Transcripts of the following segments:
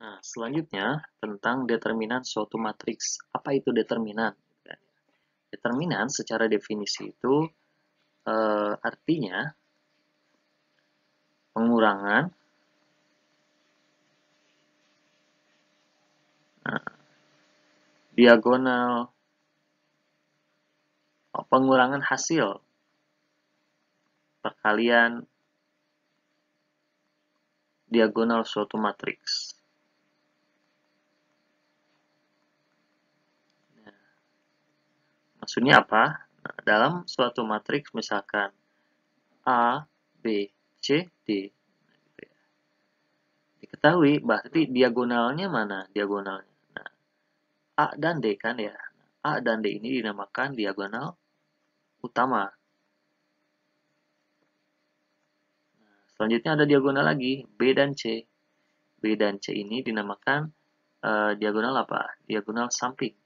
Nah, selanjutnya tentang determinan suatu matriks. Apa itu determinan? Determinan secara definisi itu artinya pengurangan diagonal pengurangan hasil perkalian diagonal suatu matriks. Maksudnya apa? Nah, dalam suatu matriks misalkan A, B, C, D. Diketahui berarti diagonalnya mana? Diagonalnya. Nah, A dan D kan ya. A dan D ini dinamakan diagonal utama. Selanjutnya ada diagonal lagi, B dan C. B dan C ini dinamakan diagonal apa? Diagonal samping.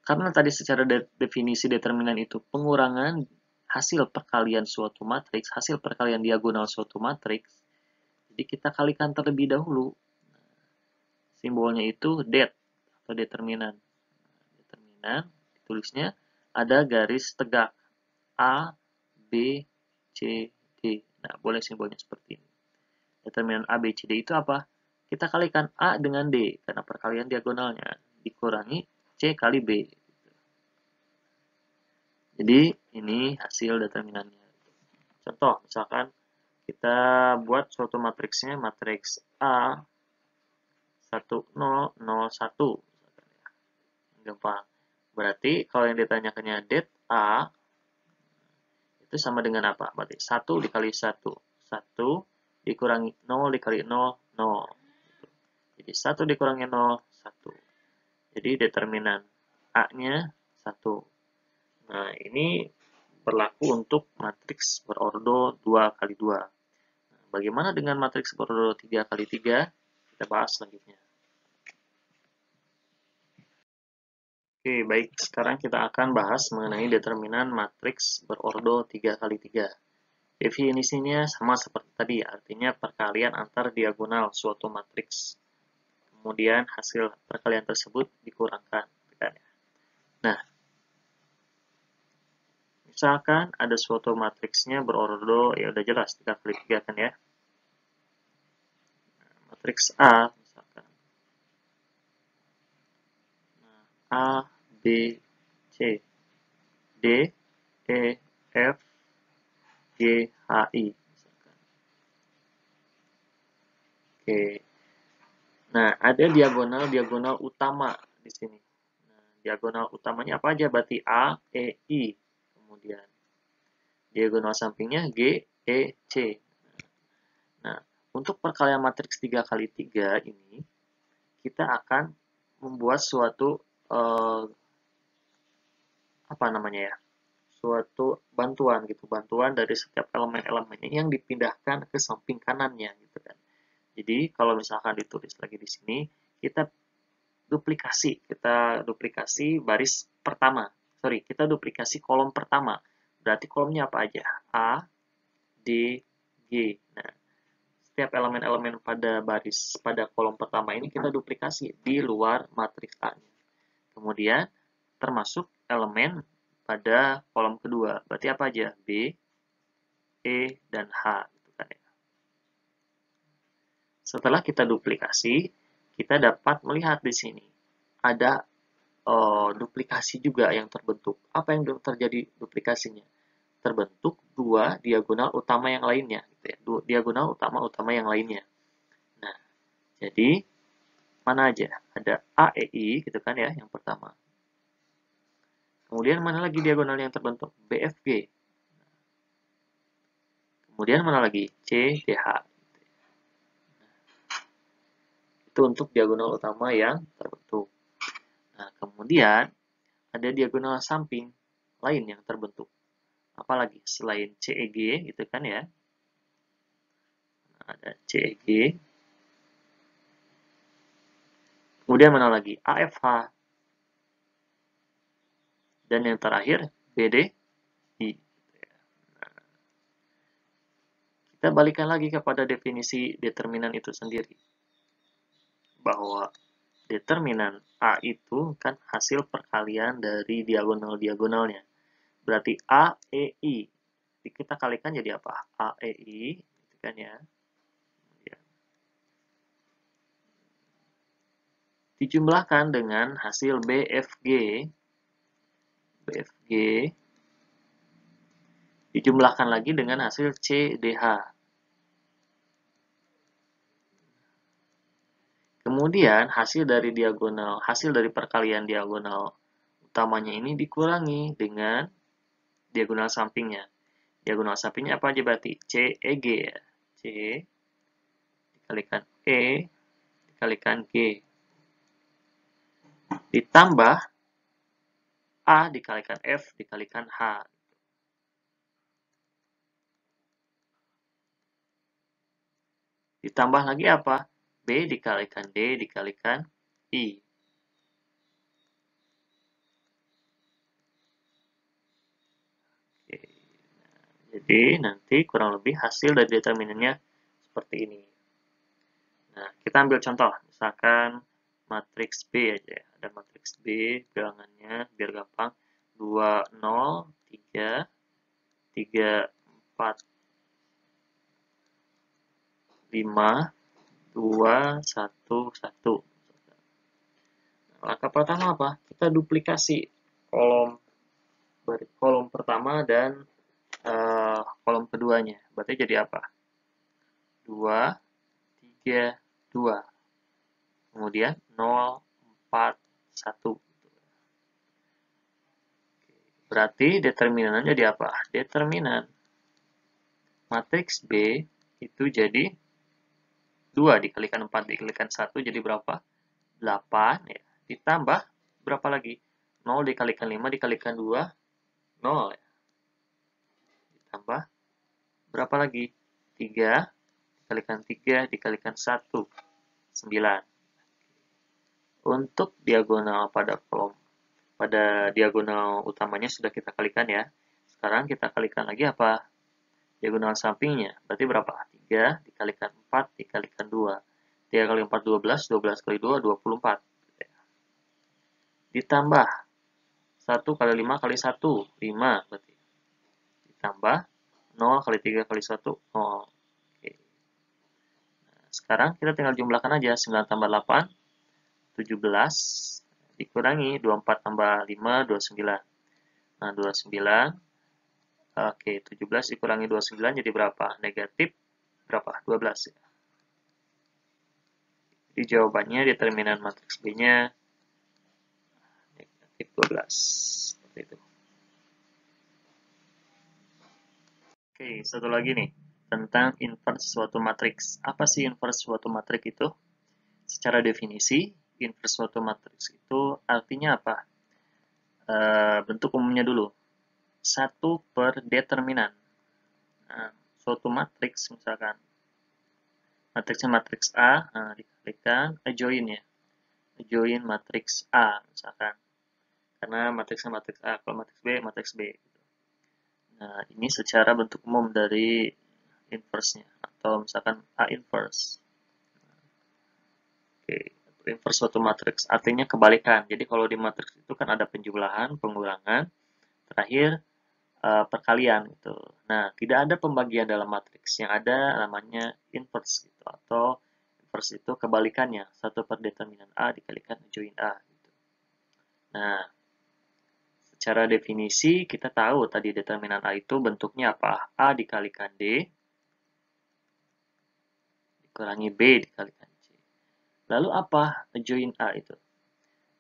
Karena tadi secara definisi determinan itu pengurangan hasil perkalian suatu matriks, hasil perkalian diagonal suatu matriks, jadi kita kalikan terlebih dahulu. Simbolnya itu det atau determinan. Determinan tulisnya ada garis tegak A, B, C, D. Nah, boleh simbolnya seperti ini. Determinan A, B, C, D itu apa? Kita kalikan A dengan D karena perkalian diagonalnya dikurangi C kali B. Jadi ini hasil determinannya. Contoh, misalkan kita buat suatu matriksnya, matriks A 1001. Gampang. Berarti kalau yang ditanyakannya det A itu sama dengan apa? Berarti 1 dikali 1. 1 dikurangi 0 dikali 0, 0. Jadi 1 dikurangi 0, 1. Jadi determinan A-nya 1. Nah, ini berlaku untuk matriks berordo 2 kali 2. Nah, bagaimana dengan matriks berordo 3 kali 3? Kita bahas selanjutnya. Oke, baik. Sekarang kita akan bahas mengenai determinan matriks berordo 3 kali 3. Definisinya sama seperti tadi, artinya perkalian antar diagonal suatu matriks. Kemudian hasil perkalian tersebut dikurangkan. Nah, misalkan ada suatu matriksnya berordo, ya udah jelas 3 kali 3 kan ya. Matriks A, misalkan. A, B, C, D, E, F, G, H, I. Misalkan. Oke. Nah, ada diagonal utama di sini. Nah, diagonal utamanya apa aja? Berarti A, E, I. Kemudian diagonal sampingnya G, E, C. Nah, untuk perkalian matriks 3 kali 3 ini, kita akan membuat suatu apa namanya ya? Suatu bantuan gitu, bantuan dari setiap elemen-elemennya yang dipindahkan ke samping kanannya gitu kan. Jadi kalau misalkan ditulis lagi di sini, kita duplikasi baris pertama. Sorry, kita duplikasi kolom pertama. Berarti kolomnya apa aja? A, D, G. Nah, setiap elemen-elemen pada kolom pertama ini kita duplikasi di luar matriks A. Kemudian termasuk elemen pada kolom kedua. Berarti apa aja? B, E, dan H. Gitu kan ya. Setelah kita duplikasi, kita dapat melihat di sini ada duplikasi juga yang terbentuk. Apa yang terjadi duplikasinya? Terbentuk dua diagonal utama yang lainnya. Gitu ya. Dua diagonal utama yang lainnya. Nah, jadi mana aja? Ada A, E, I, gitu kan ya, yang pertama. Kemudian mana lagi diagonal yang terbentuk? B, F, G. Kemudian mana lagi? C, D, H. Itu untuk diagonal utama yang terbentuk. Nah, kemudian ada diagonal samping lain yang terbentuk. Apalagi selain CEG gitu kan ya. Nah, ada CEG. Kemudian mana lagi? AFH. Dan yang terakhir BDI. Kita balikan lagi kepada definisi determinan itu sendiri. Bahwa determinan A itu kan hasil perkalian dari diagonal-diagonalnya. Berarti A, E, I. Kita kalikan jadi apa? A, E, I. Gitu kan ya. Dijumlahkan dengan hasil BFG. BFG dijumlahkan lagi dengan hasil CDH. Kemudian hasil dari perkalian diagonal utamanya ini dikurangi dengan diagonal sampingnya. Diagonal sampingnya apa aja berarti? CEG ya. C dikalikan E dikalikan G. Ditambah A dikalikan F dikalikan H. Ditambah lagi apa? B dikalikan D dikalikan I. Oke. Jadi nanti kurang lebih hasil dari determinannya seperti ini. Nah, kita ambil contoh. Misalkan matriks B aja ya. Ada matriks B, bilangannya biar gampang. 2, 0, 3, 3, 4, 5, 2, 1, 1. Langkah pertama apa? Kita duplikasi kolom pertama dan kolom keduanya. Berarti jadi apa? 2, 3, 2. Kemudian 0, 4, 1. Berarti determinannya jadi apa? Determinan matriks B itu jadi 2 dikalikan 4 dikalikan 1 jadi berapa? 8 ya. Ditambah berapa lagi? 0 dikalikan 5 dikalikan 2, 0 ya. Ditambah berapa lagi? 3 dikalikan 3 dikalikan 1, 9. Untuk diagonal pada diagonal utamanya sudah kita kalikan ya. Sekarang kita kalikan lagi apa? Diagonal sampingnya. Berarti berapa? 3 dikalikan 4 dikalikan 2. 3 kali 4, 12. 12 kali 2, 24. Ditambah 1 kali 5 kali 1, 5 berarti. Ditambah 0 kali 3 kali 1, 0. Oke. Nah, sekarang kita tinggal jumlahkan aja. 9 tambah 8, 17. Dikurangi 24 tambah 5, 29. Nah, 29. Oke, 17 dikurangi 29 jadi berapa? Negatif berapa? 12 ya. Jadi jawabannya determinan matriks B-nya negatif 12. Seperti itu. Oke, satu lagi nih. Tentang inverse suatu matriks. Apa sih inverse suatu matriks itu? Secara definisi, inverse suatu matriks itu artinya apa? Bentuk umumnya dulu. 1 per determinan. Nah, suatu matriks misalkan. Matriksnya matriks A, nah, dikalikan adjoin ya. Adjoin matriks A misalkan. Karena matriksnya matriks A, kalau matriks B. Nah, ini secara bentuk umum dari inverse-nya. Atau misalkan A inverse. Oke, inverse suatu matriks artinya kebalikan. Jadi kalau di matriks itu kan ada penjumlahan, pengurangan, terakhir perkalian gitu. Nah, tidak ada pembagian dalam matriks. Yang ada namanya inverse gitu, atau inverse itu kebalikannya, 1 per determinan A dikalikan join A gitu. Nah, secara definisi kita tahu tadi determinan A itu bentuknya apa? A dikalikan D dikurangi B dikalikan C. Lalu apa join A itu?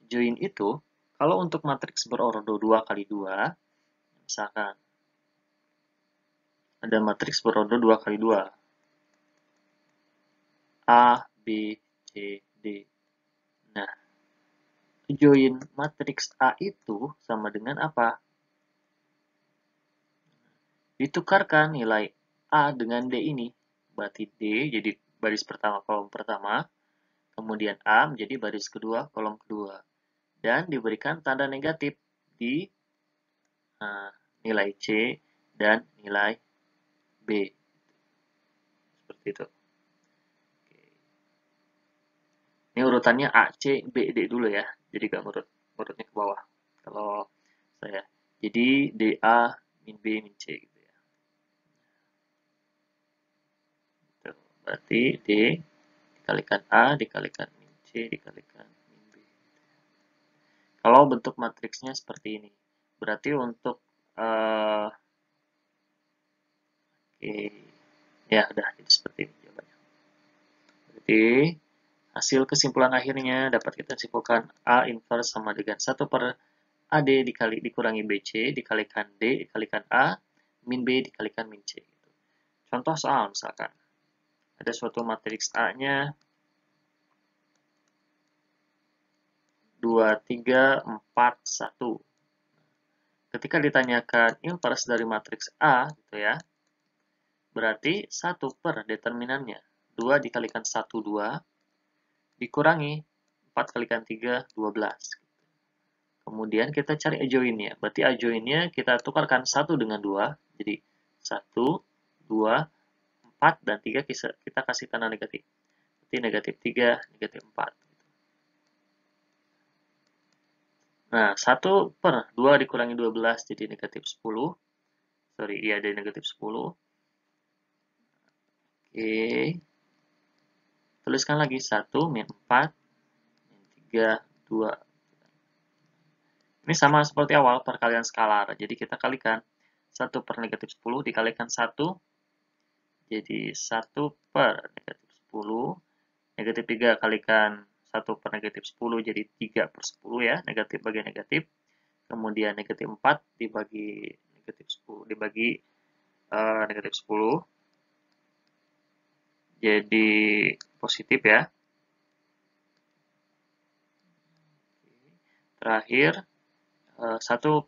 Join itu kalau untuk matriks berordo 2 kali 2, misalkan ada matriks berordo 2 kali 2. A, B, C, D. Nah, join matriks A itu sama dengan apa? Ditukarkan nilai A dengan D ini. Berarti D jadi baris pertama kolom pertama, kemudian A menjadi baris kedua kolom kedua. Dan diberikan tanda negatif di nilai C dan nilai B. seperti itu. Oke. Ini urutannya A, C, B, D dulu ya. Jadi gak urutnya ke bawah. Kalau saya. Jadi DA min B min C gitu ya. Gitu. Berarti D dikalikan A dikalikan min C dikalikan min B. Kalau bentuk matriksnya seperti ini. Berarti untuk oke. Ya, udah jadi seperti ini jawabannya. Berarti hasil kesimpulan akhirnya dapat kita simpulkan A inverse sama dengan 1 per AD dikurangi BC dikalikan D dikalikan A min B dikalikan min C. Contoh soal misalkan ada suatu matriks A-nya 2, 3, 4, 1. Ketika ditanyakan inverse dari matriks A, gitu ya, berarti 1 per determinannya. 2 dikalikan 1, 2, dikurangi 4 kalikan 3, 12. Kemudian kita cari adjoint-nya. Berarti adjoint-nya kita tukarkan 1 dengan 2. Jadi 1, 2, 4, dan 3 kita kasih tanda negatif. Berarti negatif 3, negatif 4. Nah, 1 per 2 dikurangi 12 jadi negatif 10. Sorry, iya ada negatif 10. Oke. Tuliskan lagi 1, min 4, min 3, 2. Ini sama seperti awal, perkalian skalar. Jadi kita kalikan 1 per negatif 10 dikalikan 1. Jadi 1 per negatif 10. Negatif 3 kalikan 1 per negatif 10 jadi 3 per 10 ya. Negatif bagi negatif. Kemudian negatif 4 dibagi negatif 10 dibagi negatif 10. Jadi positif ya. Terakhir 1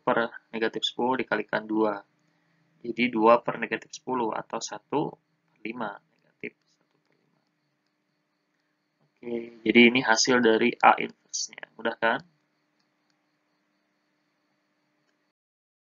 per negatif 10 dikalikan 2. Jadi 2 per negatif 10 atau 1 per 5. Negatif 1 per 5. Oke, jadi ini hasil dari A inverse-nya. Mudah kan?